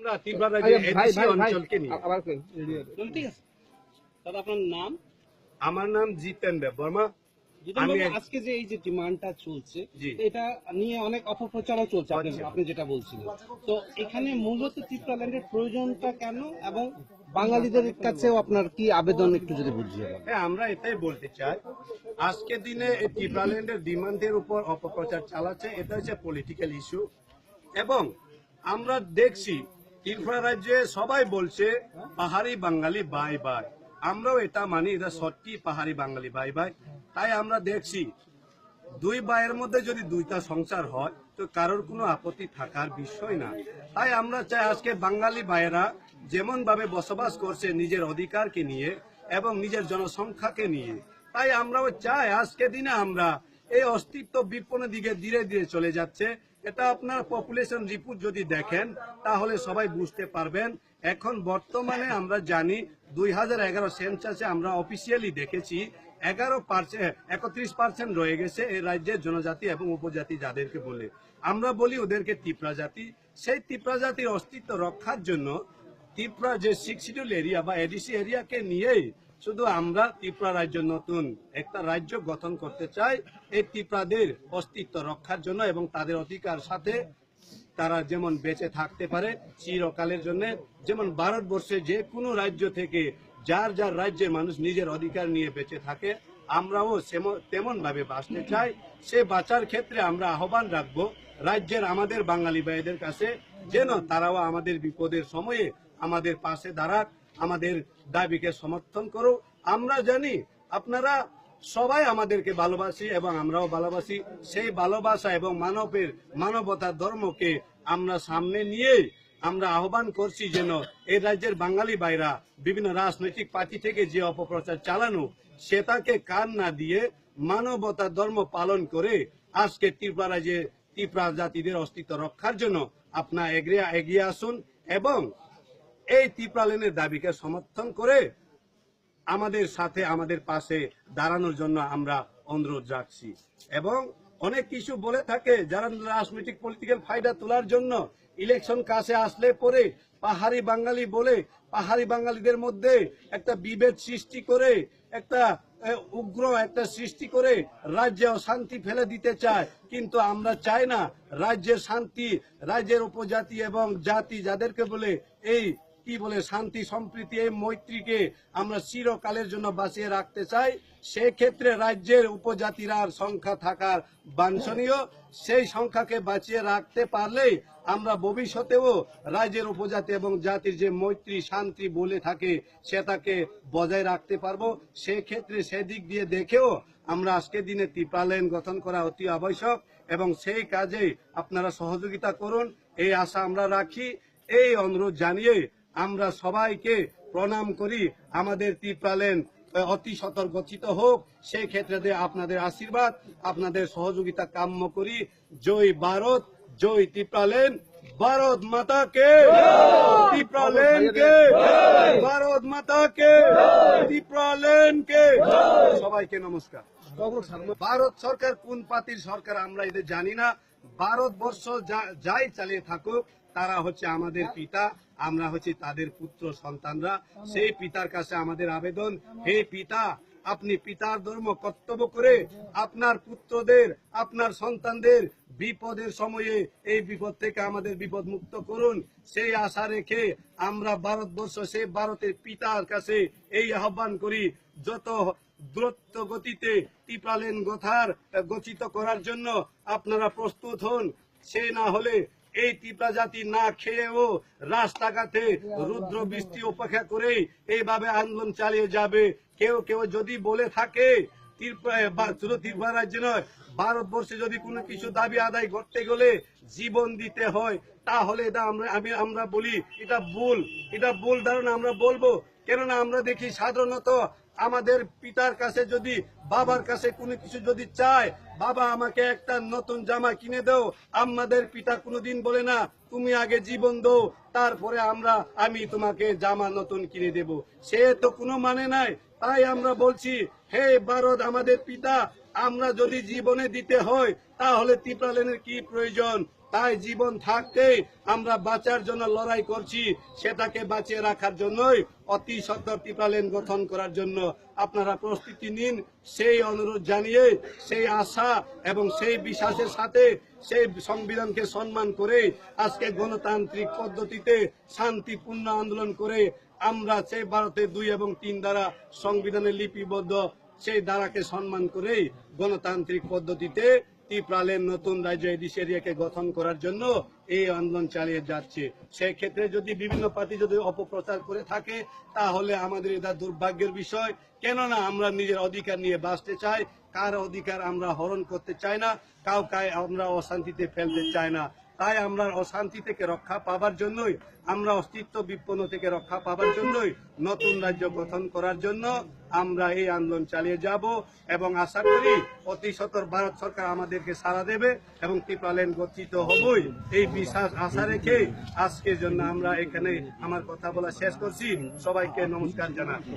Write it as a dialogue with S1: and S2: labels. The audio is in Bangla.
S1: আমরা ত্রিপুরা রাজ্যের এডিসি অঞ্চলকে নিয়ে।
S2: ঠিক আছে দাদা, আপনার নাম?
S1: আমার নাম জিতেন দেব বর্মা। আমি
S2: আজকে যে এই যে ডিমান্ডটা চলছে,
S1: জি।
S2: এটা নিয়ে অনেক অপপ্রচারও চলছে, আপনি যেটা বলছিলেন। তো এখানে মূলত ত্রিপুরাল্যান্ডের প্রয়োজনটা কেন, এবং বাঙালিদের কাছেও আপনার কি আবেদন, একটু যদি বুঝিয়ে বলেন।
S1: হ্যাঁ, আমরা এটাই বলতে চাই, আজকে দিনে এই ত্রিপুরাল্যান্ডের ডিমান্ডের উপর অপপ্রচার চালাচ্ছে, এটা হচ্ছে পলিটিক্যাল ইস্যু। এবং আমরা দেখছি ত্রিপুরা রাজ্যে সবাই বলছে পাহাড়ি বাঙালি বাই বাই, আমরাও এটা মানি, এটা সত্যি পাহাড়ি বাঙালি বাই বাই। তাই আমরা দেখছি দুই ভাইয়ের মধ্যে যদি দুইটা সংসার হয় তো কারোর কোনো আপত্তি থাকার বিষয় না। তাই আমরা চাই আজকে বাঙালি ভাইয়েরা যেমন ভাবে বসবাস করছে নিজের অধিকারকে নিয়ে এবং নিজের জনসংখ্যাকে নিয়ে, তাই আমরাও চাই আজকে দিনে আমরা এই অস্তিত্ব বিপনের দিকে ধীরে ধীরে চলে যাচ্ছে। এটা আপনার পপুলেশন রিপোর্ট যদি দেখেন তাহলে সবাই বুঝতে পারবেন। এখন বর্তমানে আমরা জানি 2011 সেন্সাসে আমরা অফিসিয়ালি দেখেছি 31% রয়ে গেছে এই রাজ্যের জনজাতি এবং উপজাতি, যাদেরকে বলে আমরা বলি ওদেরকে ত্রিপুরা জাতি। সেই ত্রিপুরা জাতির অস্তিত্ব রক্ষার জন্য ত্রিপুরা যে 6 শিডিউল এরিয়া বা এডিসি এরিয়াকে নিয়েই শুধু আমরা ত্রিপুরা রাজ্য নতুন একটা রাজ্য গঠন করতে চাই, এই ত্রিপুরাদের অস্তিত্ব রক্ষার জন্য এবং তাদের অধিকার সাথে তারা যেমন বেঁচে থাকতে পারে চিরকালের জন্য। যেমন ভারতবর্ষে যে কোনো রাজ্য থেকে যার যার রাজ্যের মানুষ নিজের অধিকার নিয়ে বেঁচে থাকে, আমরাও তেমন ভাবে বাঁচতে চাই। সে বাঁচার ক্ষেত্রে আমরা আহ্বান রাখবো রাজ্যের আমাদের বাঙালি ভাইদের কাছে, যেন তারাও আমাদের বিপদের সময়ে আমাদের পাশে দাঁড়াক, আমাদের দাবিকে সমর্থন করো। আমরা জানি আপনারা সবাই আমাদেরকে ভালোবাসি এবং আমরাও ভালোবাসি। সেই ভালোবাসা এবং মানবতার ধর্মকে আমরা সামনে নিয়ে আমরা আহ্বান করছি যেন এই রাজ্যের বাঙালি ভাইরা বিভিন্ন রাজনৈতিক পার্টি থেকে যে অপপ্রচার চালানো সেটাকে কান না দিয়ে মানবতার ধর্ম পালন করে আজকে ত্রিপুরা রাজ্যে ত্রিপুরা জাতিদের অস্তিত্ব রক্ষার জন্য আপনারা এগিয়ে আসুন এবং এই ত্রিপুরাল্যান্ডের দাবিকে সমর্থন করে আমাদের সাথে আমাদের পাশে দাঁড়ানোর জন্য আমরা অনুরোধ রাখছি। এবং অনেক কিছু বলে থাকে যারা রাজনৈতিক পলিটিক্যাল ফায়দা তোলার জন্য ইলেকশন কাছে আসলে পরে পাহাড়ি বাঙালি বলে পাহাড়ি বাঙালিদের মধ্যে একটা বিভেদ সৃষ্টি করে, একটা উগ্র একটা সৃষ্টি করে রাজ্যে অশান্তি ফেলে দিতে চায়। কিন্তু আমরা চাই না রাজ্যের শান্তি, রাজ্যের উপজাতি এবং জাতি যাদেরকে বলে এই কি বলে শান্তি সম্প্রীতি, এই মৈত্রীকে আমরা চিরকালের জন্য বাঁচিয়ে রাখতে চাই। সেই ক্ষেত্রে রাজ্যের উপজাতিরার সংখ্যা থাকার বাঞ্ছনীয়, সেই সংখ্যাকে বাঁচিয়ে রাখতে পারলেই আমরা ভবিষ্যতেও রাজ্যের উপজাতি এবং জাতির যে মৈত্রী শান্তি বলে থাকে সেটাকে বজায় রাখতে পারবো। সেই ক্ষেত্রে সেদিক দিয়ে দেখেও আমরা আজকের দিনে ত্রিপুরাল্যান্ড গঠন করা অতি আবশ্যক এবং সেই কাজে আপনারা সহযোগিতা করুন এই আশা আমরা রাখি। এই অনুরোধ জানিয়ে আমরা সবাইকে প্রণাম করি। আমাদের ত্রিপুরাল্যান্ড অতি সতর্কচিত হোক, সেই ক্ষেত্রে আপনাদের আশীর্বাদ আপনাদের সহযোগিতা কাম্য করি। জয় ভারত, জয় ত্রিপুরাল্যান্ড, ভারত মাতা কে, ত্রিপুরাল্যান্ড কে, ভারত মাতা কে, ত্রিপুরাল্যান্ড কে। সবাইকে নমস্কার। ভারত সরকার কোন পার্টির সরকার আমরা এদের জানি না। ভারতবর্ষ যাই চালিয়ে থাকুক তারা হচ্ছে আমাদের পিতা, আমরা হচ্ছে তাদের পুত্র সন্তানরা। সেই পিতার কাছে আমাদের আবেদন, হে পিতা, আপনি পিতার ধর্ম কর্তব্য করে আপনার পুত্রদের আপনার সন্তানদের বিপদের সময়ে এই বিপদ থেকে আমাদের বিপদ মুক্ত করুন। সেই আশা রেখে আমরা ভারতবর্ষ সেই ভারতের পিতার কাছে এই আহ্বান করি, যত দ্রুত গতিতে ত্রিপুরাল্যান্ড গঠিত করার জন্য আপনারা প্রস্তুত হন। সে না হলে এই ত্রিপুরা জাতি না খেয়েও রাস্তাঘাটে রুদ্র বৃষ্টি উপেক্ষা করে এইভাবে আন্দোলন চালিয়ে যাবে। কেউ কেউ যদি বলে থাকে শুধু ত্রিপুরা রাজ্যে নয় ভারতবর্ষে যদি কোনো কিছু দাবি আদায় করতে গেলে জীবন দিতে হয়, তাহলে এটা আমরা বলি এটা ভুল ধারণা আমরা বলবো। কেননা আমরা দেখি সাধারণত আমাদের পিতার কাছে যদি বাবার কাছে কোনো কিছু যদি চায়, বাবা আমাকে একটা নতুন জামা কিনে দাও, আমাদের পিতা কোনোদিন বলে না তুমি আগে জীবন দাও তারপরে আমি তোমাকে জামা নতুন কিনে দেব। সে তো কোনো মানে নাই। তাই আমরা বলছি, হে ভারত আমাদের পিতা, আমরা যদি জীবনে দিতে হয় তাহলে ত্রিপুরাল্যান্ডের কি প্রয়োজন? তাই জীবন থাকতে আমরা বাঁচার জন্য লড়াই করছি, সেটাকে বাঁচিয়ে রাখার জন্যই অতি সত্বর ত্রিপুরা ল্যান্ড গঠন করার জন্য আপনারা প্রস্তুতি নিন, সেই অনুরোধ জানিয়ে, সেই আশা এবং সেই বিশ্বাসের সাথে সেই সংবিধানকে সম্মান করে আজকে গণতান্ত্রিক পদ্ধতিতে শান্তিপূর্ণ আন্দোলন করে আমরা সেই ভারতের 2 এবং 3 দ্বারা সংবিধানে লিপিবদ্ধ সেই ধারাকে সম্মান করেই গণতান্ত্রিক পদ্ধতিতে ত্রিপুরা ল্যান্ড নতুন রাজ্য এডিসি এরিয়াকে গঠন করার জন্য এই আন্দোলন চালিয়ে যাচ্ছে। সেই ক্ষেত্রে যদি বিভিন্ন পার্টি যদি অপপ্রচার করে থাকে তাহলে আমাদের এটা দুর্ভাগ্যের বিষয়, কেননা আমরা নিজের অধিকার নিয়ে বাঁচতে চাই, কার অধিকার আমরা হরণ করতে চাই না, কাউকে আমরা অশান্তিতে ফেলতে চাই না। তাই আমরা অশান্তি থেকে রক্ষা পাবার জন্যই, আমরা অস্তিত্ব বিপন্ন থেকে রক্ষা পাবার জন্যই নতুন রাজ্য গঠন করার জন্য আমরা এই আন্দোলন চালিয়ে যাব এবং আশা করি অতি সত্বর ভারত সরকার আমাদেরকে সাড়া দেবে এবং ত্রিপুরা ল্যান্ড গঠিত হবই, এই বিশ্বাস আশা রেখে আজকের জন্য আমরা এখানে আমার কথা বলা শেষ করছি। সবাইকে নমস্কার জানাচ্ছি।